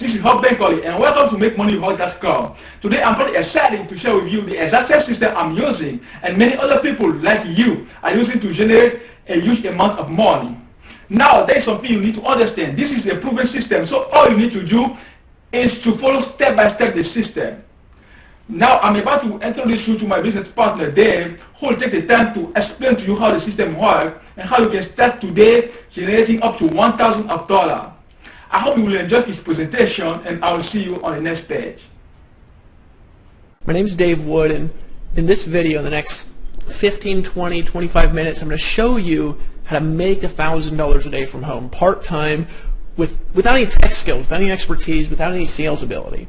this is Hub Benkoli and welcome to makemoneywithrock.com. Today I'm pretty excited to share with you the exact same system I'm using and many other people like you are using to generate a huge amount of money. Now there is something you need to understand. This is a proven system, so all you need to do is to follow step by step the system. Now I'm about to introduce you to my business partner Dave, who will take the time to explain to you how the system works and how you can start today generating up to $1,000. I hope you will enjoy his presentation and I will see you on the next page. My name is Dave Wood, and in this video, in the next 15, 20, 25 minutes, I'm going to show you how to make $1,000 a day from home, part-time, without any tech skills, without any expertise, without any sales ability.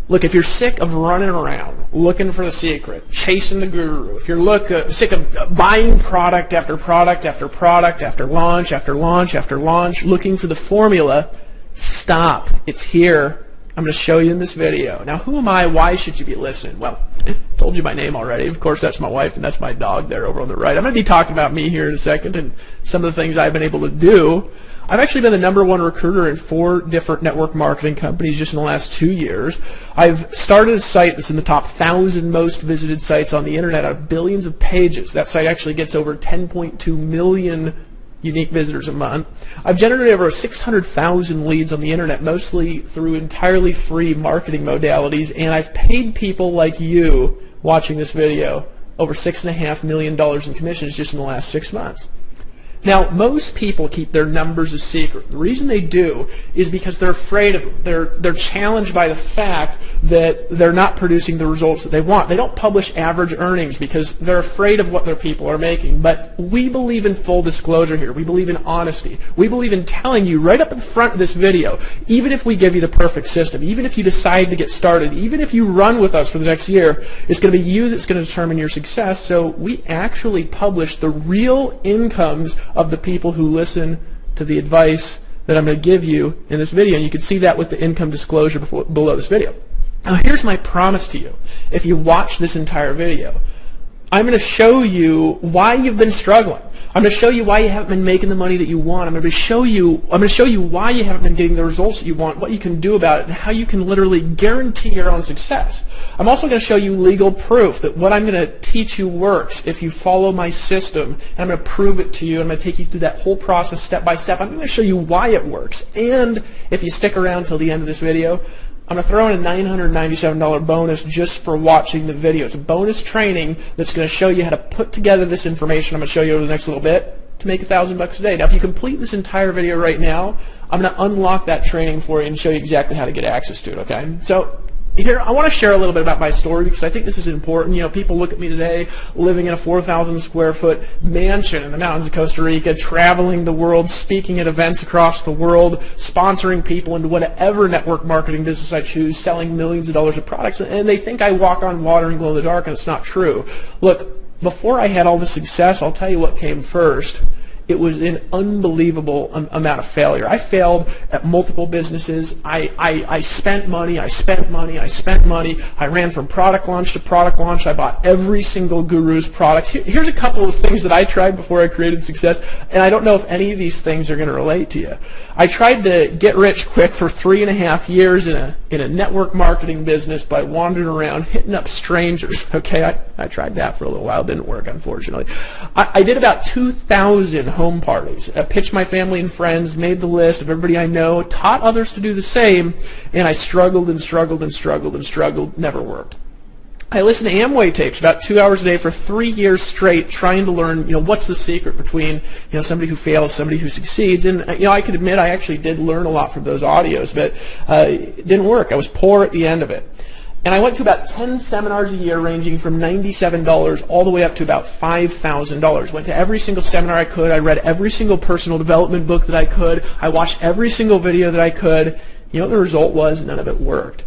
Look, if you're sick of running around looking for the secret, chasing the guru, if you're sick of buying product after product after product after launch after launch after launch, looking for the formula, stop. It's here. I'm going to show you in this video. Now, who am I? Why should you be listening? Well, I told you my name already. Of course, that's my wife, and that's my dog there over on the right. I'm going to be talking about me here in a second and some of the things I've been able to do. I've actually been the #1 recruiter in 4 different network marketing companies just in the last 2 years. I've started a site that's in the top 1,000 most visited sites on the internet out of billions of pages. That site actually gets over 10.2 million unique visitors a month. I've generated over 600,000 leads on the internet, mostly through entirely free marketing modalities, and I've paid people like you watching this video over $6.5 million in commissions just in the last 6 months. Now, most people keep their numbers a secret. The reason they do is because they're afraid of them. They're challenged by the fact that they're not producing the results that they want. They don't publish average earnings because they're afraid of what their people are making. But we believe in full disclosure here. We believe in honesty. We believe in telling you right up in front of this video, even if we give you the perfect system, even if you decide to get started, even if you run with us for the next year, it's going to be you that's going to determine your success. So we actually publish the real incomes of the people who listen to the advice that I'm going to give you in this video, and you can see that with the income disclosure below this video. Now here's my promise to you. If you watch this entire video, I'm going to show you why you've been struggling. I'm going to show you why you haven't been making the money that you want. I'm going to show you why you haven't been getting the results that you want, what you can do about it, and how you can literally guarantee your own success. I'm also going to show you legal proof that what I'm going to teach you works if you follow my system, and I'm going to prove it to you. I'm going to take you through that whole process step by step. I'm going to show you why it works. And if you stick around till the end of this video, I'm going to throw in a $997 bonus just for watching the video. It's a bonus training that's going to show you how to put together this information I'm going to show you over the next little bit to make $1,000 a day. Now, if you complete this entire video right now, I'm going to unlock that training for you and show you exactly how to get access to it, okay? So here, I want to share a little bit about my story because I think this is important. You know, people look at me today living in a 4,000 square foot mansion in the mountains of Costa Rica, traveling the world, speaking at events across the world, sponsoring people into whatever network marketing business I choose, selling millions of dollars of products, and they think I walk on water and glow in the dark, and it's not true. Look, before I had all this success, I'll tell you what came first. It was an unbelievable amount of failure. I failed at multiple businesses. I spent money, I spent money, I spent money. I ran from product launch to product launch. I bought every single guru's product. Here's a couple of things that I tried before I created success, and I don't know if any of these things are going to relate to you. I tried to get rich quick for 3.5 years in a network marketing business by wandering around hitting up strangers. Okay, I tried that for a little while. It didn't work, unfortunately. I did about 2,000 home parties. I pitched my family and friends, made the list of everybody I know, taught others to do the same, and I struggled and struggled and struggled and struggled, never worked. I listened to Amway tapes about 2 hours a day for 3 years straight, trying to learn, what's the secret between, somebody who fails, somebody who succeeds. And, I could admit I actually did learn a lot from those audios, but it didn't work. I was poor at the end of it. And I went to about 10 seminars a year ranging from $97 all the way up to about $5,000. Went to every single seminar I could. I read every single personal development book that I could. I watched every single video that I could. You know what the result was? None of it worked.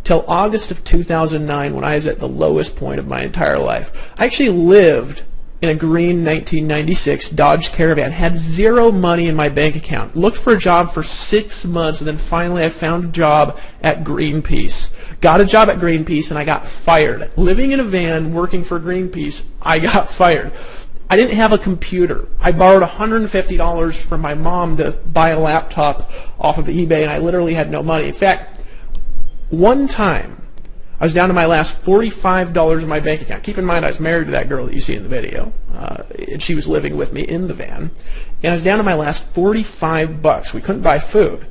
Till August of 2009, when I was at the lowest point of my entire life. I actually lived in a green 1996 Dodge Caravan, had zero money in my bank account, looked for a job for 6 months, and then finally I found a job at Greenpeace. Got a job at Greenpeace and I got fired. Living in a van, working for Greenpeace, I got fired. I didn't have a computer. I borrowed $150 from my mom to buy a laptop off of eBay, and I literally had no money. In fact, One time, I was down to my last $45 in my bank account. Keep in mind, I was married to that girl that you see in the video, and she was living with me in the van. And I was down to my last $45. We couldn't buy food.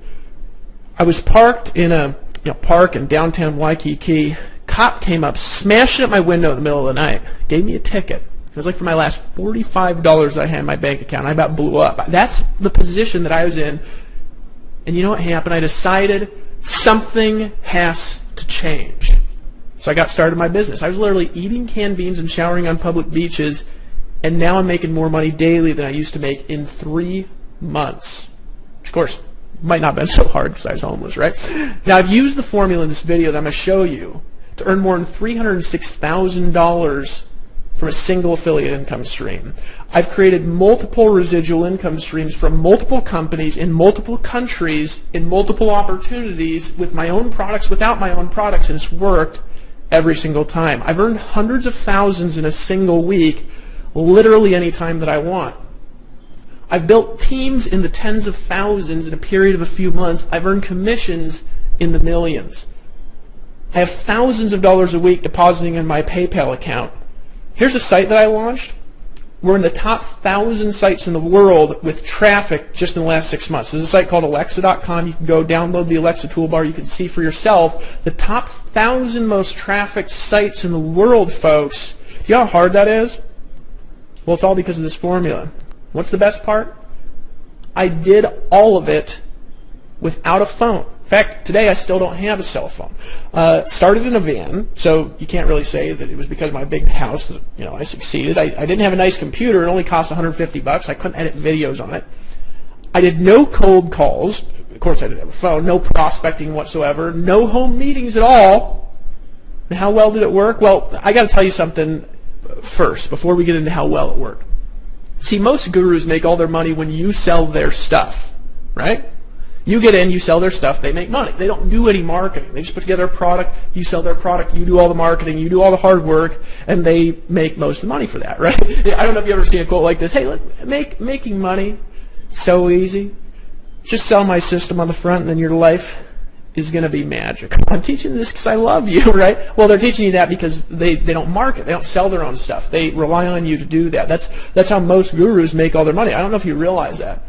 I was parked in a park in downtown Waikiki. Cop came up, smashed it at my window in the middle of the night, gave me a ticket. It was like for my last $45 I had in my bank account. I about blew up. That's the position that I was in. And you know what happened? I decided something has to change. So I got started in my business. I was literally eating canned beans and showering on public beaches, and now I'm making more money daily than I used to make in 3 months. Which, of course, might not have been so hard because I was homeless, right? Now, I've used the formula in this video that I'm going to show you to earn more than $306,000 from a single affiliate income stream. I've created multiple residual income streams from multiple companies in multiple countries in multiple opportunities with my own products, without my own products, and it's worked every single time. I've earned hundreds of thousands in a single week, literally any time that I want. I've built teams in the tens of thousands in a period of a few months. I've earned commissions in the millions. I have thousands of dollars a week depositing in my PayPal account. Here's a site that I launched. We're in the top 1,000 sites in the world with traffic just in the last 6 months. There's a site called Alexa.com. You can go download the Alexa toolbar. You can see for yourself the top 1,000 most trafficked sites in the world, folks. Do you know how hard that is? Well, it's all because of this formula. What's the best part? I did all of it without a phone. In fact, today I still don't have a cell phone. Started in a van, so you can't really say that it was because of my big house that I succeeded. I didn't have a nice computer. It only cost $150. I couldn't edit videos on it. I did no cold calls. Of course, I didn't have a phone. No prospecting whatsoever. No home meetings at all. And how well did it work? Well, I got to tell you something first before we get into how well it worked. See, most gurus make all their money when you sell their stuff, right? You get in, you sell their stuff, they make money. They don't do any marketing. They just put together a product, you sell their product, you do all the marketing, you do all the hard work, and they make most of the money for that, right? I don't know if you've ever seen a quote like this. Hey, look, making money, so easy. Just sell my system on the front, and then your life is going to be magic. I'm teaching this because I love you, right? Well, they're teaching you that because they don't market. They don't sell their own stuff. They rely on you to do that. That's how most gurus make all their money. I don't know if you realize that.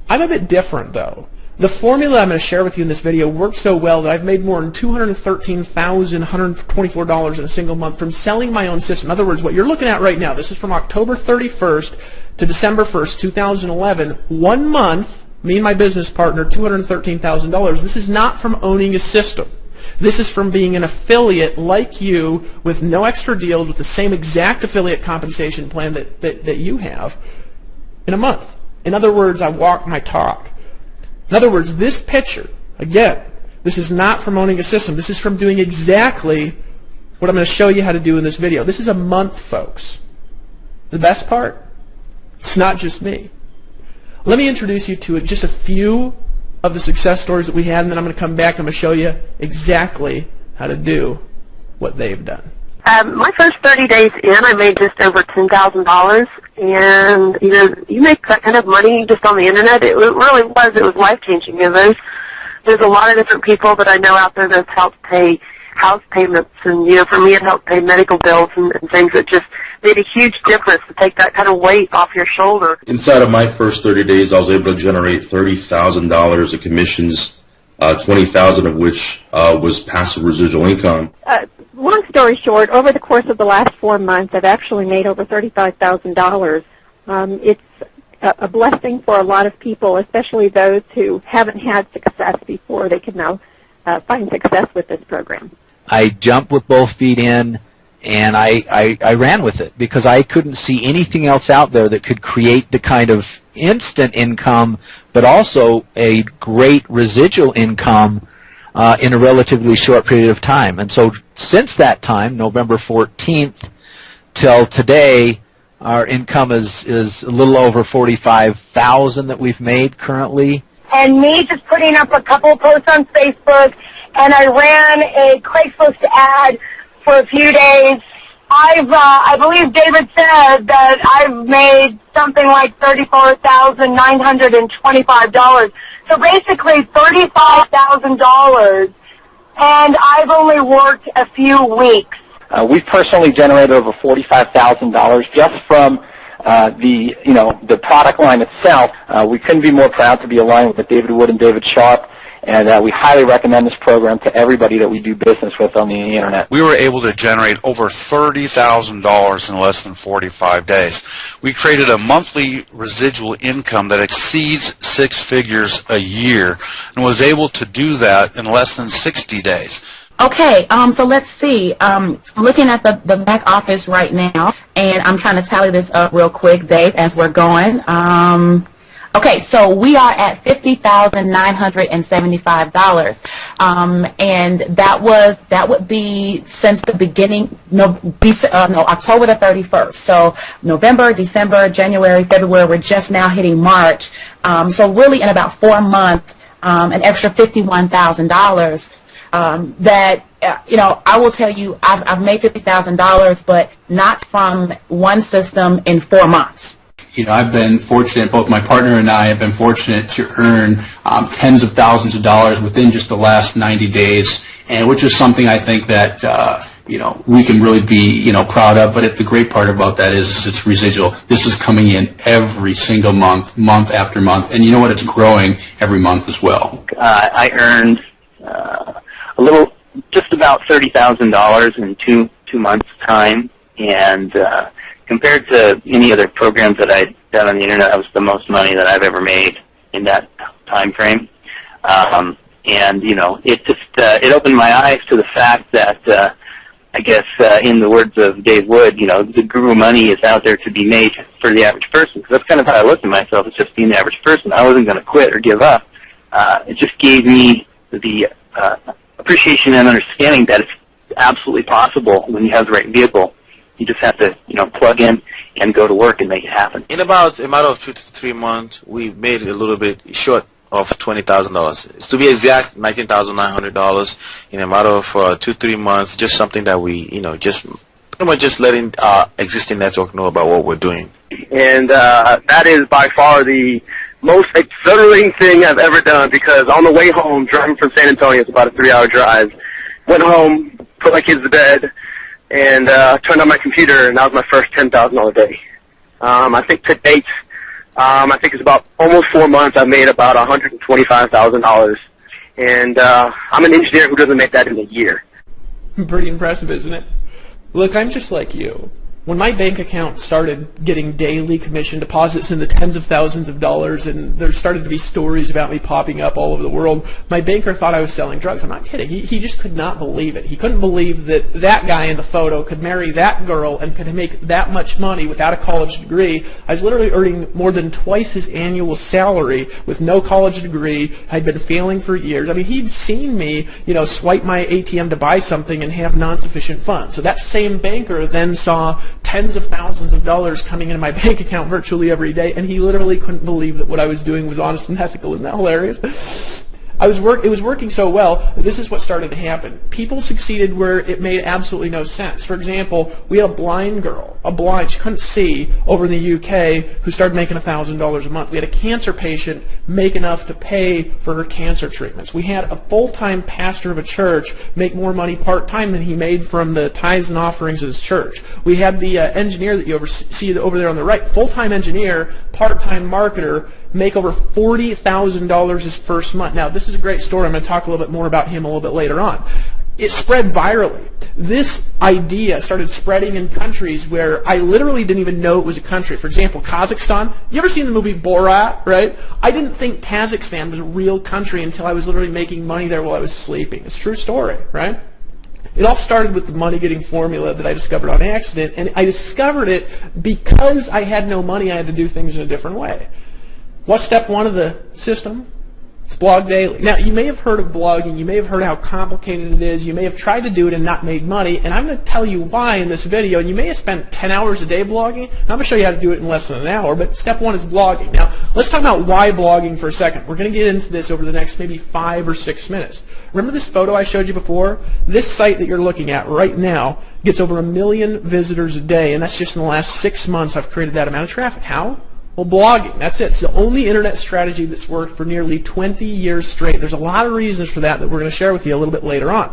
I'm a bit different, though. The formula I'm going to share with you in this video worked so well that I've made more than $213,124 in a single month from selling my own system. In other words, what you're looking at right now, this is from October 31st to December 1st, 2011, 1 month, me and my business partner, $213,000. This is not from owning a system. This is from being an affiliate like you with no extra deals, with the same exact affiliate compensation plan that you have in a month. In other words, I walk my talk. In other words, this picture, again, this is not from owning a system. This is from doing exactly what I'm going to show you how to do in this video. This is a month, folks. The best part? It's not just me. Let me introduce you to just a few of the success stories that we had, and then I'm going to come back and I'm going to show you exactly how to do what they've done. My first 30 days in, I made just over $10,000, and you make that kind of money just on the internet. It really was. It was life-changing. And there's a lot of different people that I know out there that's helped pay house payments, and for me, it helped pay medical bills and things that just made a huge difference to take that kind of weight off your shoulder. Inside of my first 30 days, I was able to generate $30,000 of commissions, $20,000 of which was passive residual income. Long story short, over the course of the last 4 months, I've actually made over $35,000. It's a blessing for a lot of people, especially those who haven't had success before. They can now find success with this program. I jumped with both feet in, and I ran with it because I couldn't see anything else out there that could create the kind of instant income, but also a great residual income in a relatively short period of time. And so since that time, November 14th till today, our income is a little over $45,000 that we've made currently. And me just putting up a couple of posts on Facebook, and I ran a Craigslist ad for a few days. I believe David said that I've made something like $34,925. So basically $35,000 and I've only worked a few weeks. We've personally generated over $45,000 just from the product line itself. We couldn't be more proud to be aligned with David Wood and David Sharp, and we highly recommend this program to everybody that we do business with on the internet. We were able to generate over $30,000 in less than 45 days. We created a monthly residual income that exceeds 6 figures a year, and was able to do that in less than 60 days. Okay, so let's see. Looking at the back office right now, and I'm trying to tally this up real quick, Dave, as we're going. Okay, so we are at $50,975, and that would be since the beginning. October the 31st. So November, December, January, February. We're just now hitting March. So really, in about 4 months, an extra $51,000. That I will tell you, I've made $50,000, but not from one system in 4 months. I've been fortunate, both my partner and I have been fortunate to earn tens of thousands of dollars within just the last 90 days, and which is something I think that we can really be proud of. But the great part about that is it's residual. This is coming in every single month, month after month, and you know what? It's growing every month as well. I earned just about $30,000 in two months' time, and compared to any other programs that I'd done on the internet, that was the most money that I've ever made in that time frame. And it just it opened my eyes to the fact that I guess in the words of Dave Wood, the guru money is out there to be made for the average person. Because that's kind of how I looked at myself, as just being the average person. I wasn't going to quit or give up. It just gave me the appreciation and understanding that it's absolutely possible when you have the right vehicle. You just have to, plug in and go to work and make it happen. In about a matter of 2 to 3 months, we made a little bit short of $20,000. To be exact, $19,900 in a matter of 2-3 months. Just something that we, just pretty much just letting our existing network know about what we're doing. And that is by far the most exhilarating thing I've ever done, because on the way home, driving from San Antonio, it's about a 3-hour drive, went home, put my kids to bed, and turned on my computer, and that was my first $10,000 day. I think to date, I think it's about almost 4 months, I've made about $125,000, and I'm an engineer who doesn't make that in a year. Pretty impressive, isn't it? Look, I'm just like you. When my bank account started getting daily commission deposits in the tens of thousands of dollars, and there started to be stories about me popping up all over the world, my banker thought I was selling drugs. I'm not kidding. He just could not believe it. He couldn't believe that that guy in the photo could marry that girl and could make that much money without a college degree. I was literally earning more than twice his annual salary with no college degree. I'd been failing for years. I mean, he'd seen me, swipe my ATM to buy something and have non-sufficient funds. So that same banker then saw tens of thousands of dollars coming into my bank account virtually every day, and he literally couldn't believe that what I was doing was honest and ethical. Isn't that hilarious? It was working so well. This is what started to happen. People succeeded where it made absolutely no sense. For example, we had a blind girl, she couldn't see, over in the UK, who started making $1,000 a month. We had a cancer patient make enough to pay for her cancer treatments. We had a full-time pastor of a church make more money part-time than he made from the tithes and offerings of his church. We had the engineer that you see over there on the right, full-time engineer, part-time marketer, make over $40,000 his first month. Now, this is a great story. I'm going to talk a little bit more about him a little bit later on. It spread virally. This idea started spreading in countries where I literally didn't even know it was a country. For example, Kazakhstan. You ever seen the movie Borat, right? I didn't think Kazakhstan was a real country until I was literally making money there while I was sleeping. It's a true story, right? It all started with the money-getting formula that I discovered on accident, and I discovered it because I had no money. I had to do things in a different way. What's step one of the system? It's blog daily. Now, you may have heard of blogging. You may have heard how complicated it is. You may have tried to do it and not made money, and I'm going to tell you why in this video. And you may have spent 10 hours a day blogging. I'm going to show you how to do it in less than an hour, but step one is blogging. Now, let's talk about why blogging for a second. We're going to get into this over the next maybe 5 or 6 minutes. Remember this photo I showed you before? This site that you're looking at right now gets over 1 million visitors a day, and that's just in the last 6 months I've created that amount of traffic. How? Well, blogging, that's it. It's the only internet strategy that's worked for nearly 20 years straight. There's a lot of reasons for that we're going to share with you a little bit later on.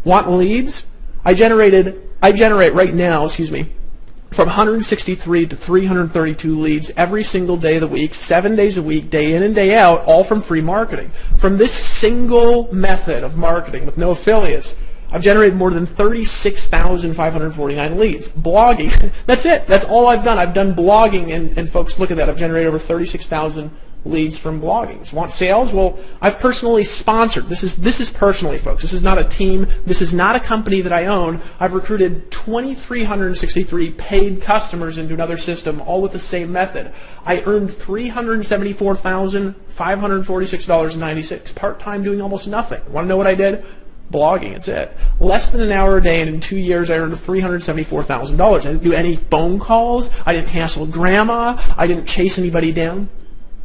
Want leads? I generate right now, from 163 to 332 leads every single day of the week, 7 days a week, day in and day out, all from free marketing. From this single method of marketing with no affiliates, I've generated more than 36,549 leads. Blogging, that's it. That's all I've done. I've done blogging, and folks, look at that. I've generated over 36,000 leads from blogging. So want sales? Well, I've personally sponsored. This is personally, folks. This is not a team. This is not a company that I own. I've recruited 2,363 paid customers into another system, all with the same method. I earned $374,546.96 part-time doing almost nothing. Want to know what I did? Blogging, it's it. Less than an hour a day, and in 2 years I earned $374,000. I didn't do any phone calls. I didn't hassle grandma. I didn't chase anybody down.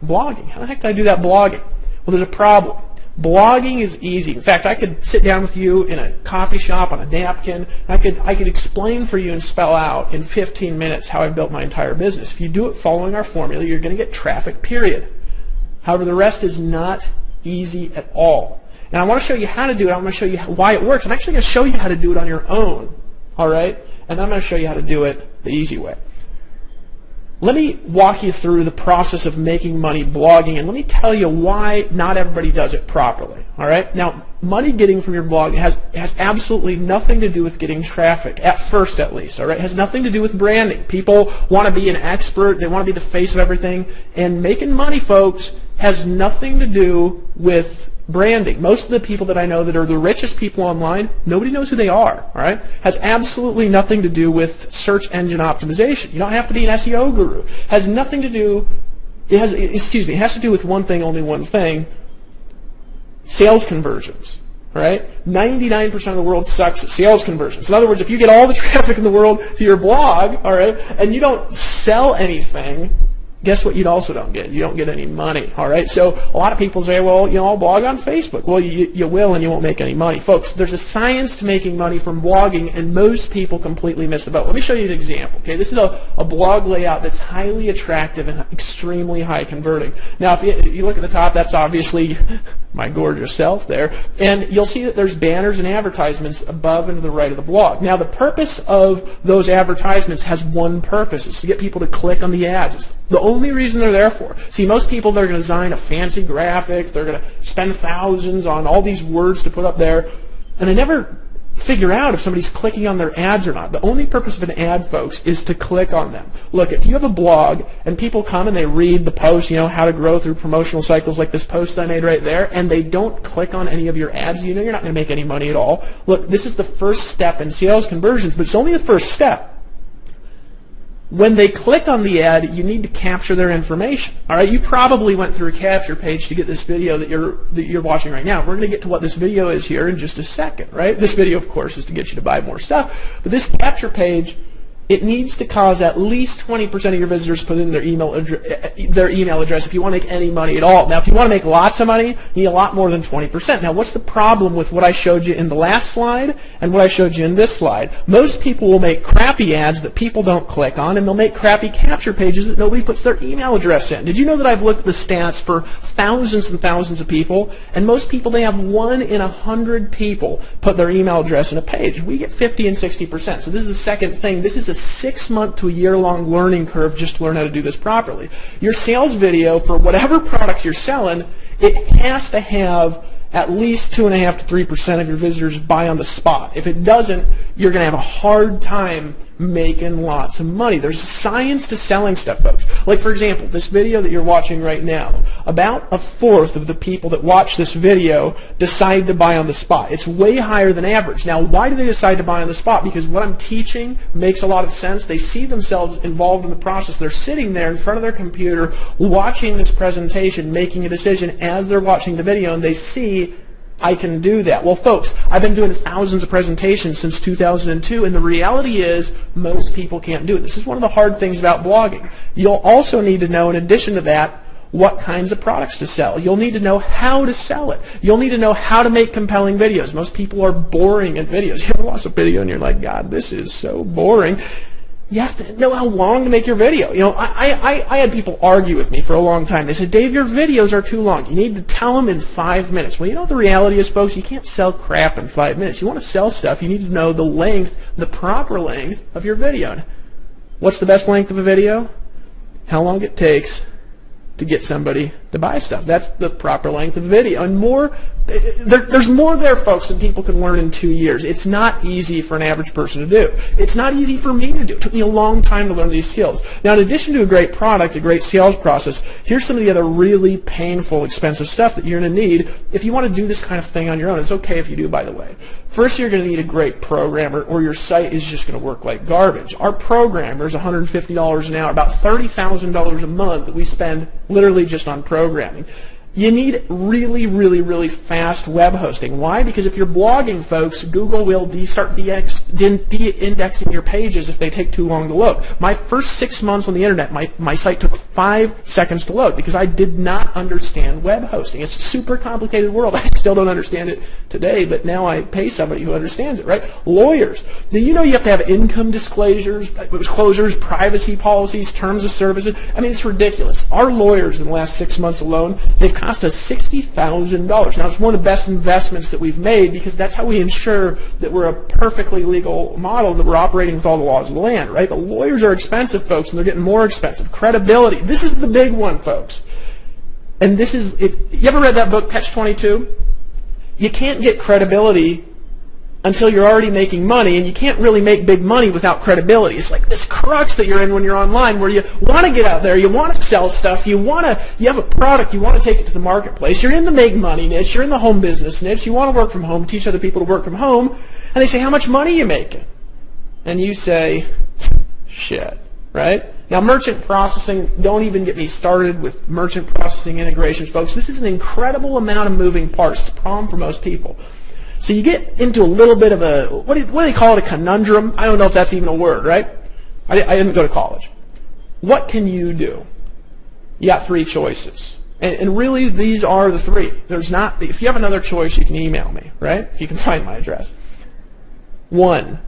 Blogging. How the heck did I do that blogging? Well, there's a problem. Blogging is easy. In fact, I could sit down with you in a coffee shop on a napkin. I could explain for you and spell out in 15 minutes how I built my entire business. If you do it following our formula, you're going to get traffic, period. However, the rest is not easy at all. And I want to show you how to do it. I'm going to show you why it works. I'm actually going to show you how to do it on your own. All right? And I'm going to show you how to do it the easy way. Let me walk you through the process of making money blogging, and let me tell you why not everybody does it properly. All right? Now, money getting from your blog has absolutely nothing to do with getting traffic, at first at least. All right? It has nothing to do with branding. People want to be an expert. They want to be the face of everything. And making money, folks, has nothing to do with branding. Most of the people that I know that are the richest people online, nobody knows who they are. All right? Has absolutely nothing to do with search engine optimization. You don't have to be an SEO guru. Has nothing to do. It has to do with one thing, only one thing. Sales conversions. All right? 99% of the world sucks at sales conversions. In other words, if you get all the traffic in the world to your blog, all right, and you don't sell anything, guess what you also don't get? You don't get any money, all right? So a lot of people say, well, I'll blog on Facebook. Well, you will, and you won't make any money. Folks, there's a science to making money from blogging, and most people completely miss the boat. Let me show you an example, okay? This is a blog layout that's highly attractive and extremely high converting. Now, if you look at the top, that's obviously my gorgeous self there, and you'll see that there's banners and advertisements above and to the right of the blog. Now, the purpose of those advertisements has one purpose. It's to get people to click on the ads. It's the only reason they're there for. See, most people, they're going to design a fancy graphic. They're going to spend thousands on all these words to put up there, and they never figure out if somebody's clicking on their ads or not. The only purpose of an ad, folks, is to click on them. Look, if you have a blog and people come and they read the post, how to grow through promotional cycles like this post I made right there, and they don't click on any of your ads, you're not going to make any money at all. Look, this is the first step in sales conversions, but it's only the first step. When they click on the ad, you need to capture their information. All right, you probably went through a capture page to get this video that you're watching right now. We're going to get to what this video is here in just a second, right? This video, of course, is to get you to buy more stuff, but this capture page, it needs to cause at least 20% of your visitors put in their email address if you want to make any money at all. Now, if you want to make lots of money, you need a lot more than 20%. Now, what's the problem with what I showed you in the last slide and what I showed you in this slide? Most people will make crappy ads that people don't click on, and they'll make crappy capture pages that nobody puts their email address in. Did you know that I've looked at the stats for thousands and thousands of people, and most people, they have 1 in 100 people put their email address in a page. We get 50 and 60%. So this is the second thing. This is a 6-month to a year-long learning curve just to learn how to do this properly. Your sales video for whatever product you're selling, it has to have at least 2.5 to 3% of your visitors buy on the spot. If it doesn't, you're going to have a hard time making lots of money. There's a science to selling stuff, folks. Like, for example, this video that you're watching right now, about 1/4 of the people that watch this video decide to buy on the spot. It's way higher than average. Now, why do they decide to buy on the spot? Because what I'm teaching makes a lot of sense. They see themselves involved in the process. They're sitting there in front of their computer watching this presentation, making a decision as they're watching the video, and they see, I can do that. Well, folks, I've been doing thousands of presentations since 2002, and the reality is most people can't do it. This is one of the hard things about blogging. You'll also need to know, in addition to that, what kinds of products to sell. You'll need to know how to sell it. You'll need to know how to make compelling videos. Most people are boring at videos. You ever watch a video and you're like, God, this is so boring. You have to know how long to make your video. You know, I had people argue with me for a long time. They said, Dave, your videos are too long. You need to tell them in 5 minutes. Well, you know what the reality is, folks? You can't sell crap in 5 minutes. You want to sell stuff, you need to know the length, the proper length of your video. What's the best length of a video? How long it takes to get somebody to buy stuff. That's the proper length of the video. And more, there's more there, folks, than people can learn in 2 years. It's not easy for an average person to do. It's not easy for me to do. It took me a long time to learn these skills. Now, in addition to a great product, a great sales process, here's some of the other really painful, expensive stuff that you're going to need if you want to do this kind of thing on your own. It's okay if you do, by the way. First, you're going to need a great programmer, or your site is just going to work like garbage. Our programmer is $150 an hour, about $30,000 a month that we spend literally just on programming. You need really, really, really fast web hosting. Why? Because if you're blogging, folks, Google will start de-indexing your pages if they take too long to load. My first 6 months on the internet, my site took 5 seconds to load because I did not understand web hosting. It's a super complicated world. I still don't understand it today, but now I pay somebody who understands it, right? Lawyers. You know you have to have income disclosures, privacy policies, terms of services. I mean, it's ridiculous. Our lawyers in the last 6 months alone, they've cost us $60,000. Now, it's one of the best investments that we've made because that's how we ensure that we're a perfectly legal model, that we're operating with all the laws of the land, right? But lawyers are expensive, folks, and they're getting more expensive. Credibility. This is the big one, folks. And this is it. You ever read that book, Catch-22? You can't get credibility until you're already making money, and you can't really make big money without credibility. It's like this crux that you're in when you're online, where you want to get out there, you want to sell stuff, you have a product, you want to take it to the marketplace, you're in the make money niche, you're in the home business niche, you want to work from home, teach other people to work from home, and they say, how much money are you making? And you say, shit, right? Now, merchant processing, don't even get me started with merchant processing integrations, folks. This is an incredible amount of moving parts. It's a problem for most people. So you get into a little bit of a, what do they call it, a conundrum? I don't know if that's even a word, right? I didn't go to college. What can you do? You got 3 choices. And really, these are the 3. There's not, if you have another choice, you can email me, right? If you can find my address. 1,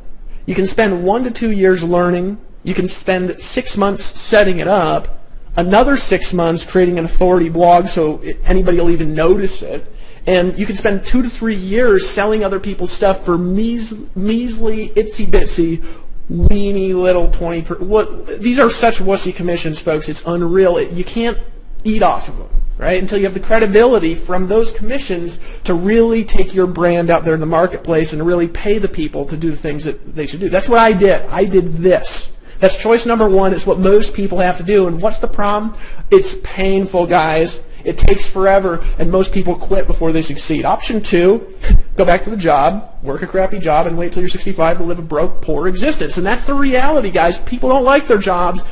you can spend 1 to 2 years learning. You can spend 6 months setting it up. Another 6 months creating an authority blog so anybody will even notice it. And you can spend 2 to 3 years selling other people's stuff for measly, itsy-bitsy, weeny little 20%. These are such wussy commissions, folks. It's unreal. You can't eat off of them, right? Until you have the credibility from those commissions to really take your brand out there in the marketplace and to really pay the people to do the things that they should do. That's what I did. I did this. That's choice number 1. It's what most people have to do. And what's the problem? It's painful, guys. It takes forever, and most people quit before they succeed. Option 2, go back to the job, work a crappy job, and wait till you're 65 to live a broke, poor existence. And that's the reality, guys. People don't like their jobs,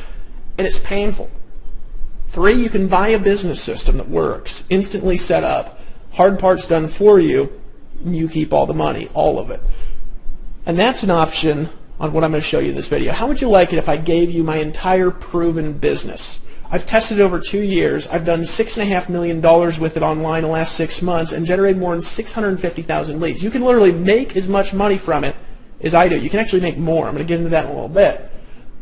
and it's painful. 3, you can buy a business system that works, instantly set up, hard parts done for you, and you keep all the money, all of it. And that's an option on what I'm going to show you in this video. How would you like it if I gave you my entire proven business? I've tested it over 2 years. I've done $6.5 million with it online the last 6 months and generated more than 650,000 leads. You can literally make as much money from it as I do. You can actually make more. I'm going to get into that in a little bit.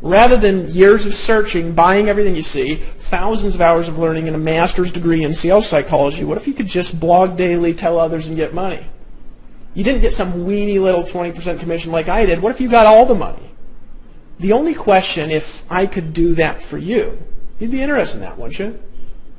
Rather than years of searching, buying everything you see, thousands of hours of learning, and a master's degree in sales psychology, what if you could just blog daily, tell others, and get money? You didn't get some weeny little 20% commission like I did. What if you got all the money? The only question, if I could do that for you, you'd be interested in that, wouldn't you?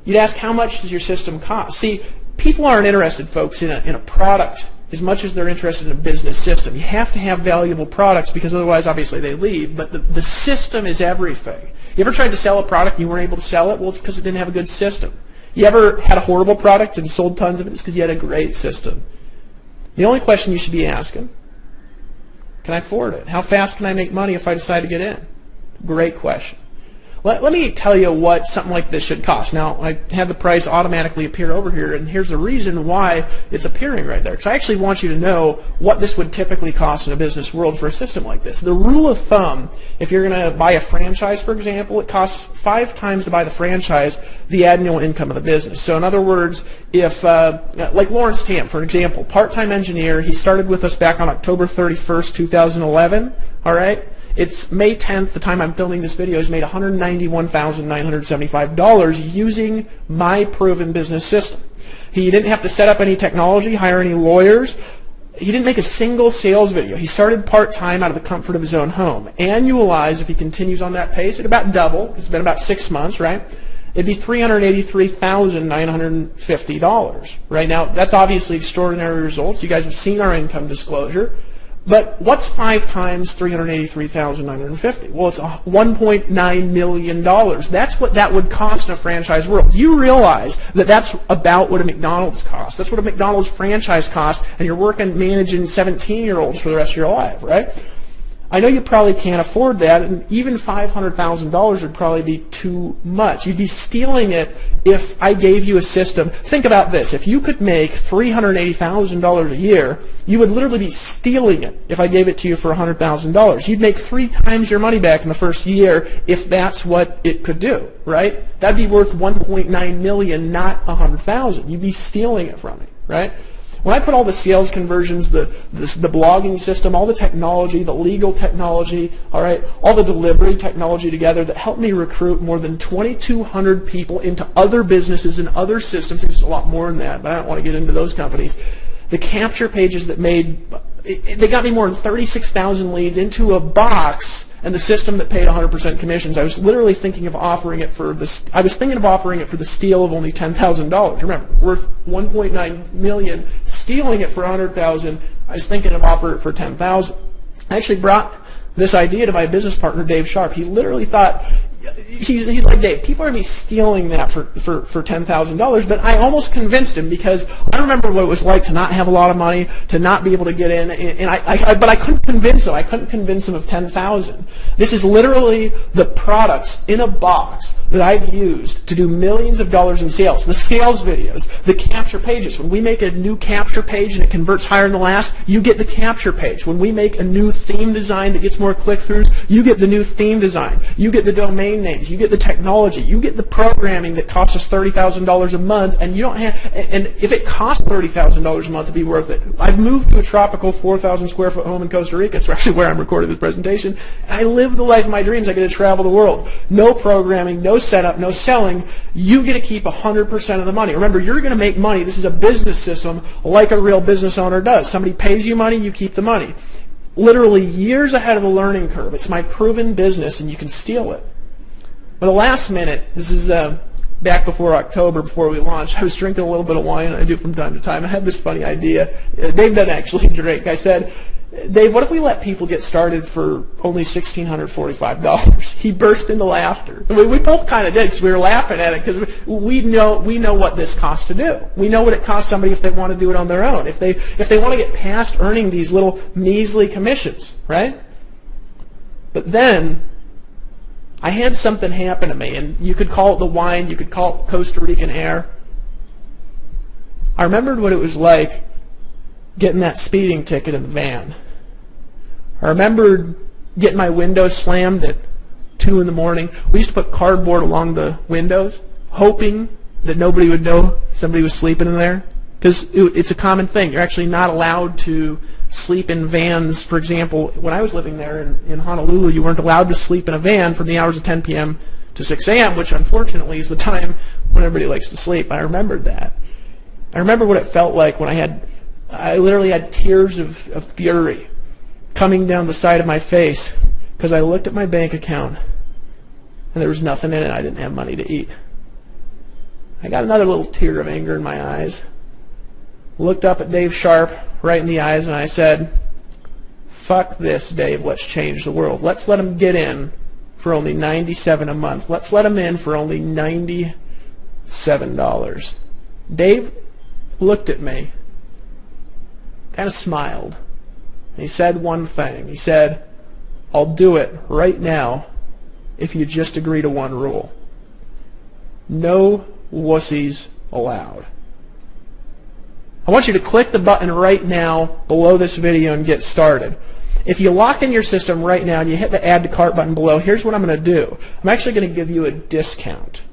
You'd ask, how much does your system cost? See, people aren't interested, folks, in a product as much as they're interested in a business system. You have to have valuable products because otherwise, obviously, they leave. But the system is everything. You ever tried to sell a product and you weren't able to sell it? Well, it's because it didn't have a good system. You ever had a horrible product and sold tons of it? It's because you had a great system. The only question you should be asking, can I afford it? How fast can I make money if I decide to get in? Great question. Let me tell you what something like this should cost. Now, I had the price automatically appear over here, and here's the reason why it's appearing right there. Because I actually want you to know what this would typically cost in a business world for a system like this. The rule of thumb, if you're going to buy a franchise, for example, it costs 5 times to buy the franchise the annual income of the business. So in other words, if, like Lawrence Tam, for example, part-time engineer, he started with us back on October 31st, 2011, all right? It's May 10th, the time I'm filming this video, has made $191,975 using my proven business system. He didn't have to set up any technology, hire any lawyers. He didn't make a single sales video. He started part-time out of the comfort of his own home. Annualized, if he continues on that pace, it'd about double. It's been about 6 months, right? It'd be $383,950. Right now, that's obviously extraordinary results. You guys have seen our income disclosure. But what's 5 times $383,950? Well, it's $1.9 million. That's what that would cost in a franchise world. Do you realize that that's about what a McDonald's costs? That's what a McDonald's franchise costs, and you're working managing 17-year-olds for the rest of your life, right? I know you probably can't afford that, and even $500,000 would probably be too much. You'd be stealing it if I gave you a system. Think about this. If you could make $380,000 a year, you would literally be stealing it if I gave it to you for $100,000. You'd make 3 times your money back in the first year if that's what it could do, right? That'd be worth $1.9 million, not $100,000. You'd be stealing it from me, right? When I put all the sales conversions, the blogging system, all the technology, the legal technology, all right, all the delivery technology together that helped me recruit more than 2,200 people into other businesses and other systems, there's a lot more than that, but I don't want to get into those companies. The capture pages that they got me more than 36,000 leads into a box, and the system that paid 100% commissions. I was literally thinking of offering it for this. I was thinking of offering it for the steal of only $10,000. Remember, worth $1.9 million, stealing it for $100,000. I was thinking of offering it for $10,000. I actually brought this idea to my business partner, Dave Sharp. He literally thought, he's like, Dave, people are going to be stealing that for $10,000, but I almost convinced him because I remember what it was like to not have a lot of money, to not be able to get in, but I couldn't convince him. I couldn't convince him of $10,000. This is literally the products in a box that I've used to do millions of dollars in sales. The sales videos, the capture pages. When we make a new capture page and it converts higher than the last, you get the capture page. When we make a new theme design that gets more click-throughs, you get the new theme design. You get the domain names, you get the technology, you get the programming that costs us $30,000 a month, and you don't have. And if it costs $30,000 a month to be worth it, I've moved to a tropical 4,000 square foot home in Costa Rica. It's actually where I'm recording this presentation. I live the life of my dreams. I get to travel the world. No programming, no setup, no selling. You get to keep 100% of the money. Remember, you're going to make money. This is a business system like a real business owner does. Somebody pays you money, you keep the money. Literally years ahead of the learning curve. It's my proven business, and you can steal it. But the last minute, this is back before October, before we launched, I was drinking a little bit of wine, and I do from time to time. I had this funny idea. Dave doesn't actually drink. I said, Dave, what if we let people get started for only $1,645? He burst into laughter. We both kind of did because we were laughing at it because we know what this costs to do. We know what it costs somebody if they want to do it on their own. If they want to get past earning these little measly commissions, right? But then I had something happen to me, and you could call it the wine, you could call it Costa Rican air. I remembered what it was like getting that speeding ticket in the van. I remembered getting my windows slammed at 2 in the morning. We used to put cardboard along the windows, hoping that nobody would know somebody was sleeping in there, because it's a common thing. You're actually not allowed to sleep in vans. For example, when I was living there in Honolulu, you weren't allowed to sleep in a van from the hours of 10 p.m. to 6 a.m., which unfortunately is the time when everybody likes to sleep. I remembered that. I remember what it felt like when I literally had tears of fury coming down the side of my face because I looked at my bank account and there was nothing in it. I didn't have money to eat. I got another little tear of anger in my eyes, looked up at Dave Sharp right in the eyes, and I said, fuck this, Dave, let's change the world. Let's let them get in for only $97 a month. Let's let them in for only $97. Dave looked at me, kind of smiled, and he said one thing. He said, I'll do it right now if you just agree to one rule. No wussies allowed. I want you to click the button right now below this video and get started. If you lock in your system right now and you hit the add to cart button below, here's what I'm going to do. I'm actually going to give you a discount.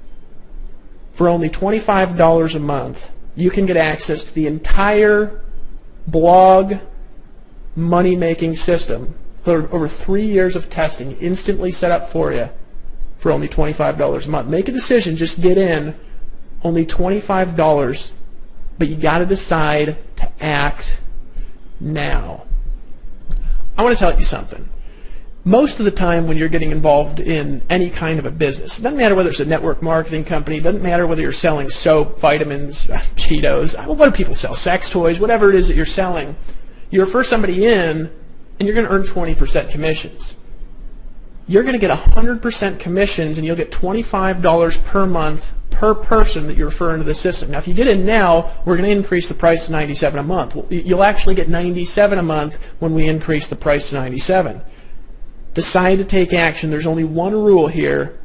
For only $25 a month, you can get access to the entire blog money-making system over 3 years of testing, instantly set up for you for only $25 a month. Make a decision, just get in, only $25, but you got to decide to act now. I want to tell you something. Most of the time when you're getting involved in any kind of a business, it doesn't matter whether it's a network marketing company, it doesn't matter whether you're selling soap, vitamins, Cheetos, what do people sell, sex toys, whatever it is that you're selling, you refer somebody in and you're going to earn 20% commissions. You're going to get 100% commissions and you'll get $25 per month per person that you refer into the system. Now, if you get in now, we're going to increase the price to $97 a month. Well, you'll actually get $97 a month when we increase the price to $97. Decide to take action. There's only one rule here,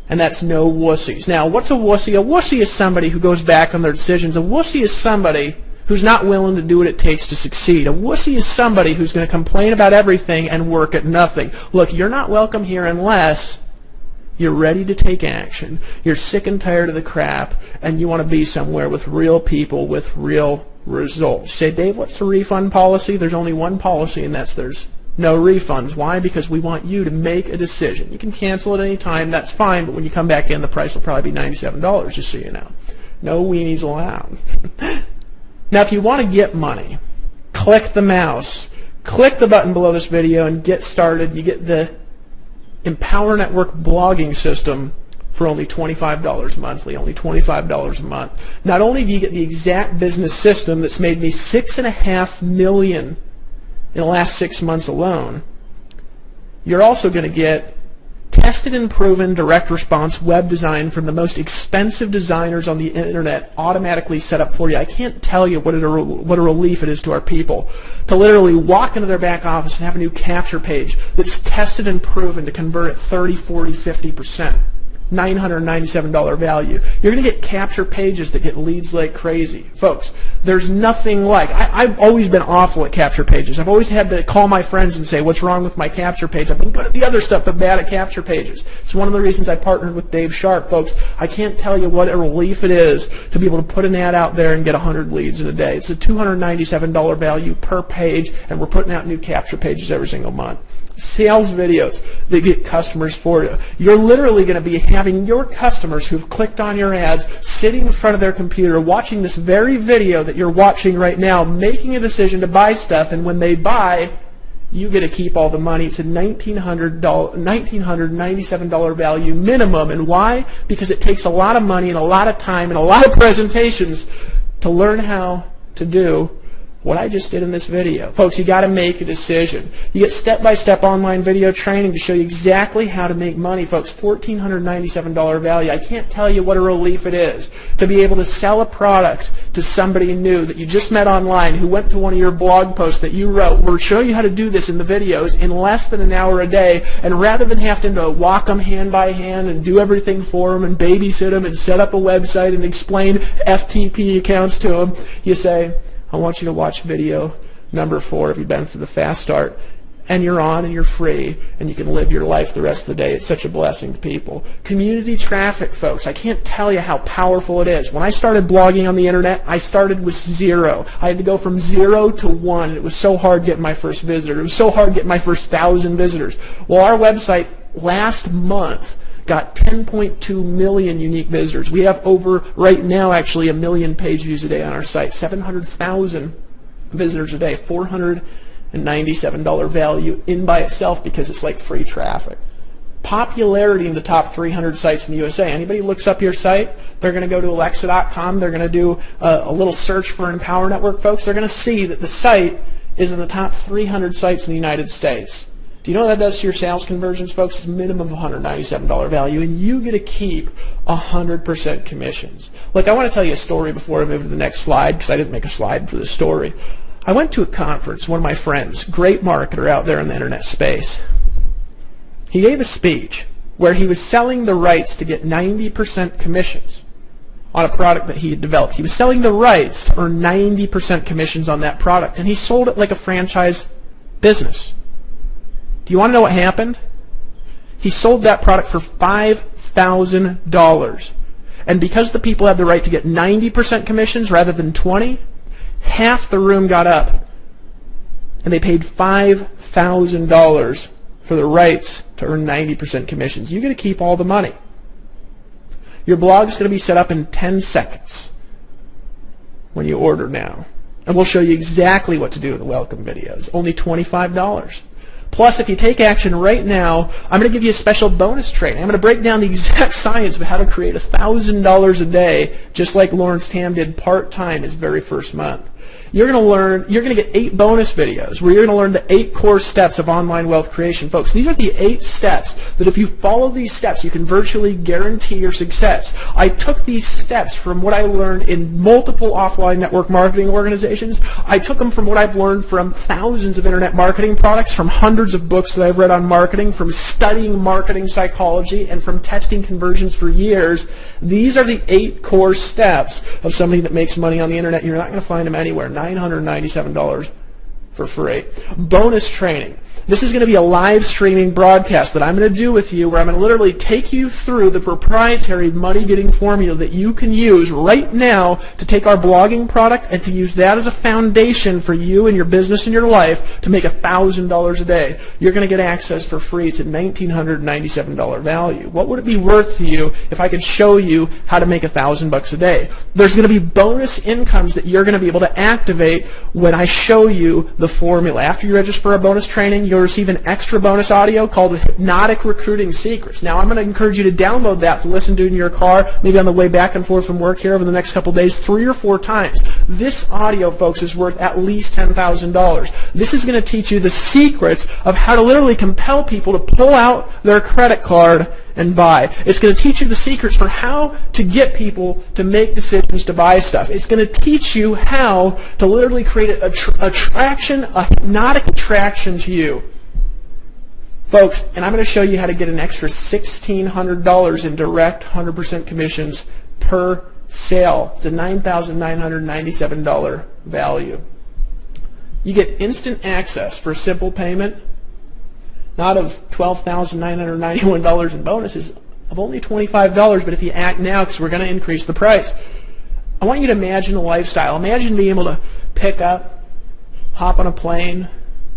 and that's no wussies. Now, what's a wussy? A wussy is somebody who goes back on their decisions. A wussy is somebody who's not willing to do what it takes to succeed. A wussy is somebody who's going to complain about everything and work at nothing. Look, you're not welcome here unless you're ready to take action. You're sick and tired of the crap, and you want to be somewhere with real people with real results. You say, Dave, what's the refund policy? There's only one policy, and that's there's no refunds. Why? Because we want you to make a decision. You can cancel at any time, that's fine, but when you come back in, the price will probably be $97, just so you know. No weenies allowed. Now, if you want to get money, click the mouse, click the button below this video, and get started. You get the Empower Network blogging system for only $25 monthly, only $25 a month. Not only do you get the exact business system that's made me $6.5 million in the last 6 months alone, you're also going to get tested and proven direct response web design from the most expensive designers on the internet automatically set up for you. I can't tell you what a relief it is to our people to literally walk into their back office and have a new capture page that's tested and proven to convert at 30, 40, 50%. $997 value. You're going to get capture pages that get leads like crazy. Folks, there's nothing like, I've always been awful at capture pages. I've always had to call my friends and say, what's wrong with my capture page? I've been good at the other stuff, but bad at capture pages. It's one of the reasons I partnered with Dave Sharp. Folks, I can't tell you what a relief it is to be able to put an ad out there and get 100 leads in a day. It's a $297 value per page, and we're putting out new capture pages every single month. Sales videos that get customers for you. You're literally going to be having your customers who've clicked on your ads sitting in front of their computer watching this very video that you're watching right now, making a decision to buy stuff, and when they buy, you get to keep all the money. It's a $1,997 value minimum. And why? Because it takes a lot of money and a lot of time and a lot of presentations to learn how to do what I just did in this video. Folks, you got to make a decision. You get step-by-step online video training to show you exactly how to make money. Folks, $1,497 value. I can't tell you what a relief it is to be able to sell a product to somebody new that you just met online who went to one of your blog posts that you wrote. We'll show you how to do this in the videos in less than an hour a day, and rather than having to walk them hand by hand and do everything for them and babysit them and set up a website and explain FTP accounts to them, you say, I want you to watch video number 4 if you've been through the fast start, and you're on and you're free and you can live your life the rest of the day. It's such a blessing to people. Community traffic, folks, I can't tell you how powerful it is. When I started blogging on the internet, I started with 0. I had to go from 0 to 1. It was so hard getting my first visitor. It was so hard getting my first 1,000 visitors. Well, our website last month got 10.2 million unique visitors. We have over, right now, actually, 1 million page views a day on our site. 700,000 visitors a day. $497 value in by itself because it's like free traffic. Popularity in the top 300 sites in the USA. Anybody looks up your site, they're going to go to Alexa.com. They're going to do a little search for Empower Network, folks. They're going to see that the site is in the top 300 sites in the United States. Do you know what that does to your sales conversions, folks? It's a minimum of $197 value, and you get to keep 100% commissions. Look, I want to tell you a story before I move to the next slide, because I didn't make a slide for this story. I went to a conference, one of my friends, great marketer out there in the internet space. He gave a speech where he was selling the rights to get 90% commissions on a product that he had developed. He was selling the rights to earn 90% commissions on that product, and he sold it like a franchise business. Do you want to know what happened? He sold that product for $5,000. And because the people had the right to get 90% commissions rather than 20, half the room got up and they paid $5,000 for the rights to earn 90% commissions. You get to keep all the money. Your blog is going to be set up in 10 seconds when you order now. And we'll show you exactly what to do with the welcome videos. Only $25. Plus, if you take action right now, I'm going to give you a special bonus training. I'm going to break down the exact science of how to create $1,000 a day, just like Lawrence Tam did part-time his very first month. You're going to get 8 bonus videos where you're going to learn the 8 core steps of online wealth creation. Folks, these are the 8 steps that if you follow these steps, you can virtually guarantee your success. I took these steps from what I learned in multiple offline network marketing organizations. I took them from what I've learned from thousands of internet marketing products, from hundreds of books that I've read on marketing, from studying marketing psychology, and from testing conversions for years. These are the 8 core steps of somebody that makes money on the internet. You're not going to find them anywhere. $997 for free. Bonus training. This is going to be a live streaming broadcast that I'm going to do with you where I'm going to literally take you through the proprietary money-getting formula that you can use right now to take our blogging product and to use that as a foundation for you and your business and your life to make $1,000 a day. You're going to get access for free. It's a $1,997 value. What would it be worth to you if I could show you how to make $1,000 a day? There's going to be bonus incomes that you're going to be able to activate when I show you the formula. After you register for a bonus training, you'll receive an extra bonus audio called Hypnotic Recruiting Secrets. Now, I'm going to encourage you to download that to listen to in your car, maybe on the way back and forth from work here over the next couple days, 3 or 4 times. This audio, folks, is worth at least $10,000. This is going to teach you the secrets of how to literally compel people to pull out their credit card and buy. It's going to teach you the secrets for how to get people to make decisions to buy stuff. It's going to teach you how to literally create a hypnotic attraction to you. Folks, and I'm going to show you how to get an extra $1,600 in direct 100% commissions per sale. It's a $9,997 value. You get instant access for a simple payment, not of $12,991 in bonuses, of only $25, but if you act now, because we're going to increase the price. I want you to imagine a lifestyle. Imagine being able to pick up, hop on a plane,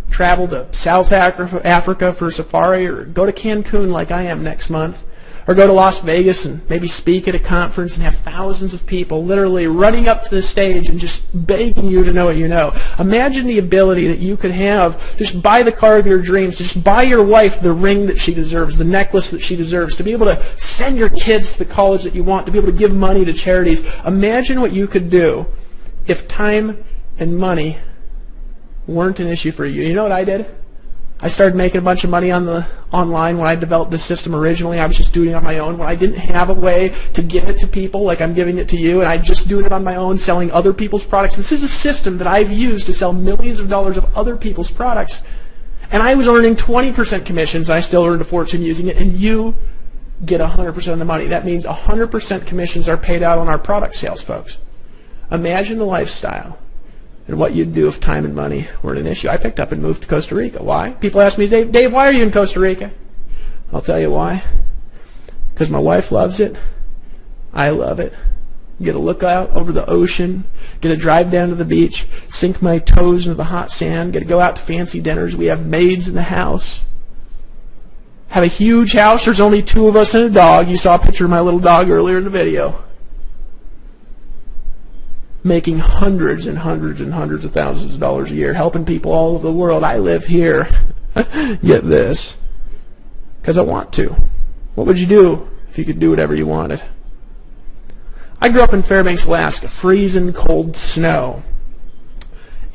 travel to South Africa for a safari, or go to Cancun like I am next month, or go to Las Vegas and maybe speak at a conference and have thousands of people literally running up to the stage and just begging you to know what you know. Imagine the ability that you could have, just buy the car of your dreams, just buy your wife the ring that she deserves, the necklace that she deserves, to be able to send your kids to the college that you want, to be able to give money to charities. Imagine what you could do if time and money weren't an issue for you. You know what I did? I started making a bunch of money online when I developed this system originally. I was just doing it on my own. When I didn't have a way to give it to people like I'm giving it to you, and I just doing it on my own, selling other people's products. This is a system that I've used to sell millions of dollars of other people's products. And I was earning 20% commissions. I still earned a fortune using it, and you get 100% of the money. That means 100% commissions are paid out on our product sales, folks. Imagine the lifestyle and what you'd do if time and money weren't an issue. I picked up and moved to Costa Rica. Why? People ask me, Dave, why are you in Costa Rica? I'll tell you why. Because my wife loves it. I love it. Get to look out over the ocean, get to drive down to the beach, sink my toes into the hot sand, get to go out to fancy dinners. We have maids in the house. Have a huge house. There's only 2 of us and a dog. You saw a picture of my little dog earlier in the video. Making hundreds and hundreds and hundreds of thousands of dollars a year, helping people all over the world. I live here. Get this. Because I want to. What would you do if you could do whatever you wanted? I grew up in Fairbanks, Alaska, freezing cold snow.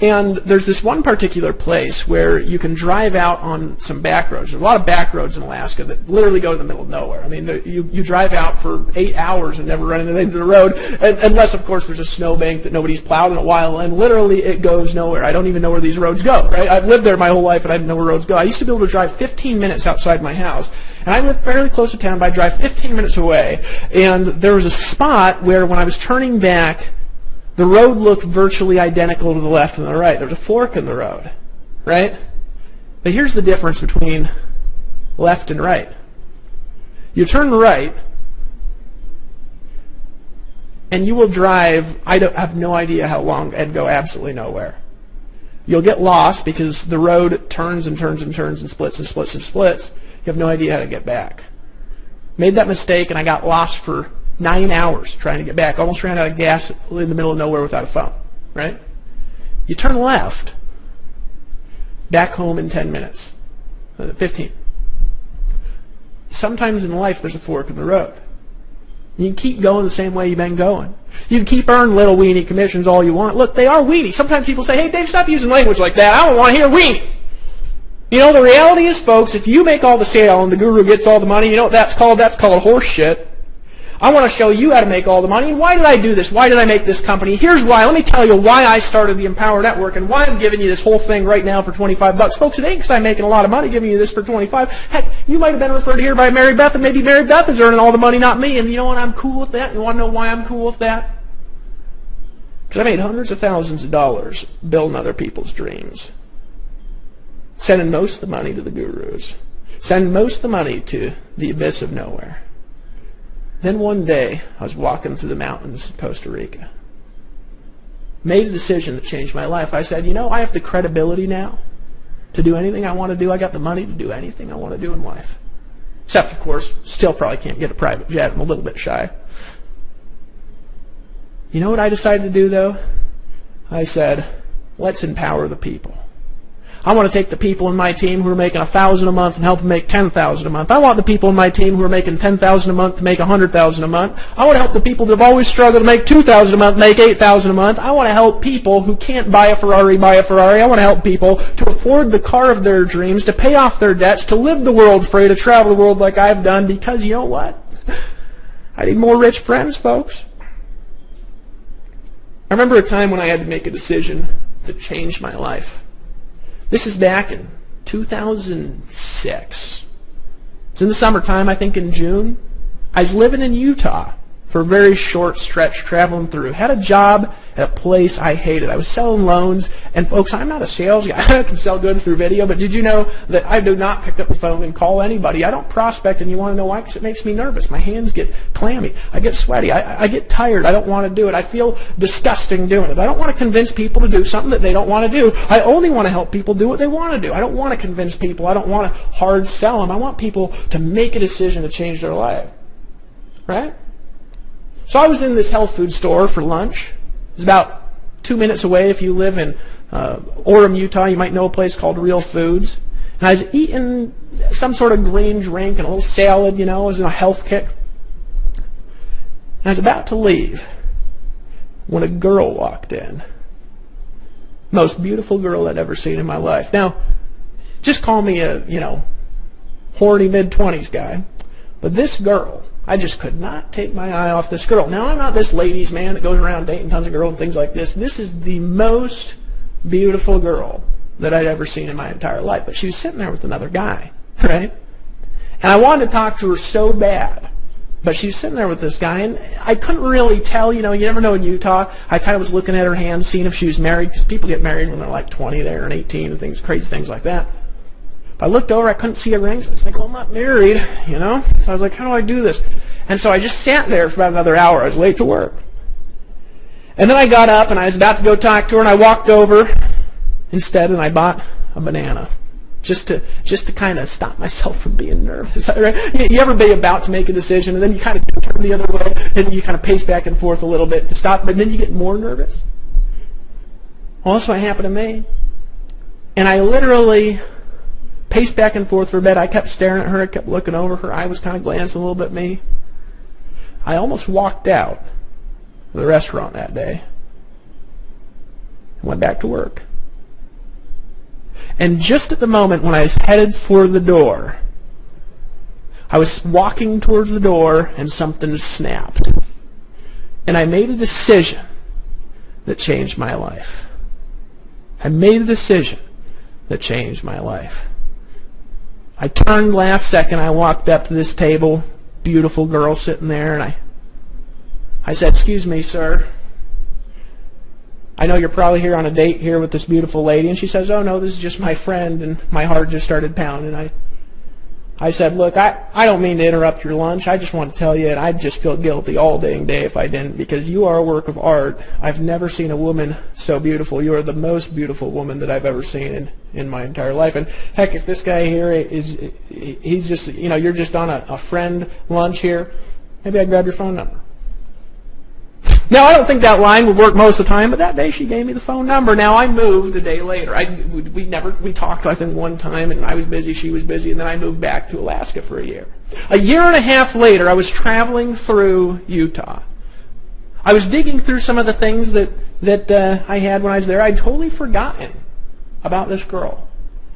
And there's this one particular place where you can drive out on some back roads. There's a lot of back roads in Alaska that literally go to the middle of nowhere. I mean, you drive out for 8 hours and never run into the road, unless, of course, there's a snowbank that nobody's plowed in a while, and literally it goes nowhere. I don't even know where these roads go, right? I've lived there my whole life, and I didn't know where roads go. I used to be able to drive 15 minutes outside my house, and I live fairly close to town, but I drive 15 minutes away, and there was a spot where when I was turning back, the road looked virtually identical to the left and the right. There was a fork in the road, right? But here's the difference between left and right. You turn right, and you will drive, I have no idea how long, and go absolutely nowhere. You'll get lost because the road turns and turns and turns and splits and splits and splits. You have no idea how to get back. Made that mistake, and I got lost for 9 hours trying to get back. Almost ran out of gas in the middle of nowhere without a phone, right? You turn left, back home in 10 minutes, 15. Sometimes in life there's a fork in the road. You can keep going the same way you've been going. You can keep earning little weenie commissions all you want. Look, they are weenie. Sometimes people say, hey, Dave, stop using language like that. I don't want to hear weenie. You know, the reality is, folks, if you make all the sale and the guru gets all the money, you know what that's called? That's called horse shit. I want to show you how to make all the money. And why did I do this? Why did I make this company? Here's why. Let me tell you why I started the Empower Network and why I'm giving you this whole thing right now for $25. Folks, it ain't because I'm making a lot of money giving you this for $25. Heck, you might have been referred here by Mary Beth, and maybe Mary Beth is earning all the money, not me. And you know what? I'm cool with that. You want to know why I'm cool with that? Because I made hundreds of thousands of dollars building other people's dreams. Sending most of the money to the gurus. Sending most of the money to the abyss of nowhere. Then one day, I was walking through the mountains in Costa Rica. Made a decision that changed my life. I said, you know, I have the credibility now to do anything I want to do. I got the money to do anything I want to do in life. Except, of course, still probably can't get a private jet. I'm a little bit shy. You know what I decided to do, though? I said, let's empower the people. I want to take the people in my team who are making $1,000 a month and help them make $10,000 a month. I want the people in my team who are making $10,000 a month to make $100,000 a month. I want to help the people that have always struggled to make $2,000 a month make $8,000 a month. I want to help people who can't buy a Ferrari buy a Ferrari. I want to help people to afford the car of their dreams, to pay off their debts, to live the world free, to travel the world like I've done, because you know what? I need more rich friends, folks. I remember a time when I had to make a decision that changed my life. This is back in 2006. It's in the summertime, I think in June. I was living in Utah for a very short stretch, traveling through. Had a job at a place I hated. I was selling loans, and folks, I'm not a sales guy. I can sell good through video, but did you know that I do not pick up the phone and call anybody? I don't prospect, and you want to know why? Because it makes me nervous. My hands get clammy. I get sweaty. I get tired. I don't want to do it. I feel disgusting doing it. I don't want to convince people to do something that they don't want to do. I only want to help people do what they want to do. I don't want to convince people. I don't want to hard sell them. I want people to make a decision to change their life. Right? So I was in this health food store for lunch. It's about 2 minutes away. If you live in Orem, Utah, you might know a place called Real Foods. And I was eating some sort of green drink and a little salad, you know, I was in a health kick. And I was about to leave when a girl walked in. Most beautiful girl I'd ever seen in my life. Now, just call me a, you know, horny mid-20s guy. But this girl, I just could not take my eye off this girl. Now, I'm not this ladies' man that goes around dating tons of girls and things like this. This is the most beautiful girl that I'd ever seen in my entire life. But she was sitting there with another guy, right? And I wanted to talk to her so bad. But she was sitting there with this guy, and I couldn't really tell. You know, you never know in Utah. I kind of was looking at her hand, seeing if she was married, because people get married when they're like 20 there and 18 and things, crazy things like that. I looked over, I couldn't see a ring, so I was like, well, I'm not married, you know? So I was like, how do I do this? And so I just sat there for about another hour. I was late to work. And then I got up, and I was about to go talk to her, and I walked over instead, and I bought a banana. Just to kind of stop myself from being nervous. Right? You ever be about to make a decision, and then you kind of turn the other way, and you kind of pace back and forth a little bit to stop, but then you get more nervous? Well, that's what happened to me. And I literally paced back and forth for a bit. I kept staring at her. I kept looking over. Her eye was kind of glancing a little bit at me. I almost walked out of the restaurant that day and went back to work. And just at the moment when I was headed for the door, I was walking towards the door and something snapped. And I made a decision that changed my life. I made a decision that changed my life. I turned last second, I walked up to this table, beautiful girl sitting there, and I said, excuse me, sir. I know you're probably here on a date here with this beautiful lady. And she says, oh, no, this is just my friend. And my heart just started pounding. I I said, look, I don't mean to interrupt your lunch. I just want to tell you, and I'd just feel guilty all dang day if I didn't, because you are a work of art. I've never seen a woman so beautiful. You are the most beautiful woman that I've ever seen in my entire life. And heck, if this guy here he's just, you're just on a friend lunch here, maybe I'd grab your phone number. Now, I don't think that line would work most of the time, but that day she gave me the phone number. Now, I moved a day later. We talked, I think, one time, and I was busy, she was busy, and then I moved back to Alaska for a year. A year and a half later, I was traveling through Utah. I was digging through some of the things that I had when I was there. I'd totally forgotten about this girl.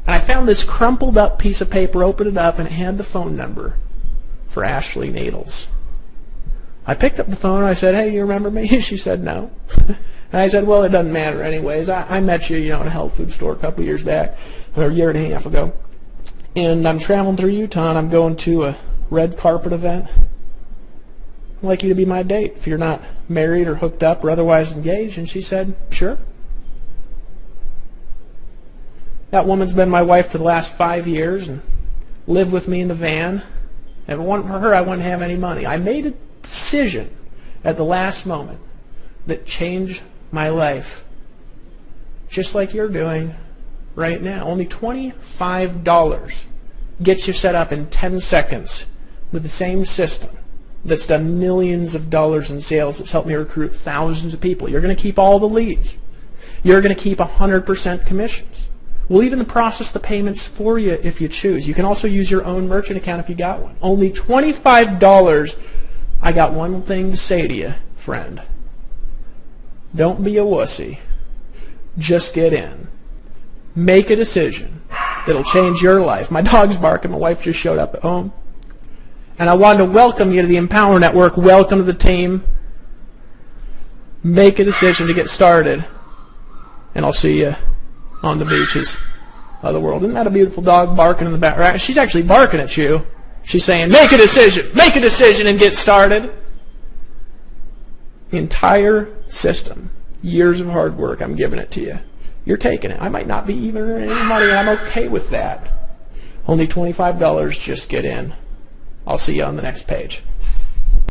And I found this crumpled up piece of paper, opened it up, and it had the phone number for Ashley Needles. I picked up the phone and I said, hey, you remember me? She said, no. And I said, well, it doesn't matter anyways. I met you, at a health food store a couple years back, or a year and a half ago. And I'm traveling through Utah and I'm going to a red carpet event. I'd like you to be my date if you're not married or hooked up or otherwise engaged. And she said, sure. That woman's been my wife for the last 5 years and lived with me in the van. And for her, I wouldn't have any money. I made a decision at the last moment that changed my life, just like you're doing right now. Only $25 gets you set up in 10 seconds with the same system that's done millions of dollars in sales. It's helped me recruit thousands of people. You're going to keep all the leads. You're going to keep 100% commissions. We'll even process the payments for you if you choose. You can also use your own merchant account if you got one. Only $25. I got one thing to say to you, friend. Don't be a wussy. Just get in. Make a decision that'll change your life. My dog's barking. My wife just showed up at home. And I wanted to welcome you to the Empower Network. Welcome to the team. Make a decision to get started. And I'll see you on the beaches of the world. Isn't that a beautiful dog barking in the background? She's actually barking at you. She's saying, make a decision and get started. The entire system, years of hard work, I'm giving it to you. You're taking it. I might not be even earning any money, and I'm okay with that. Only $25, just get in. I'll see you on the next page.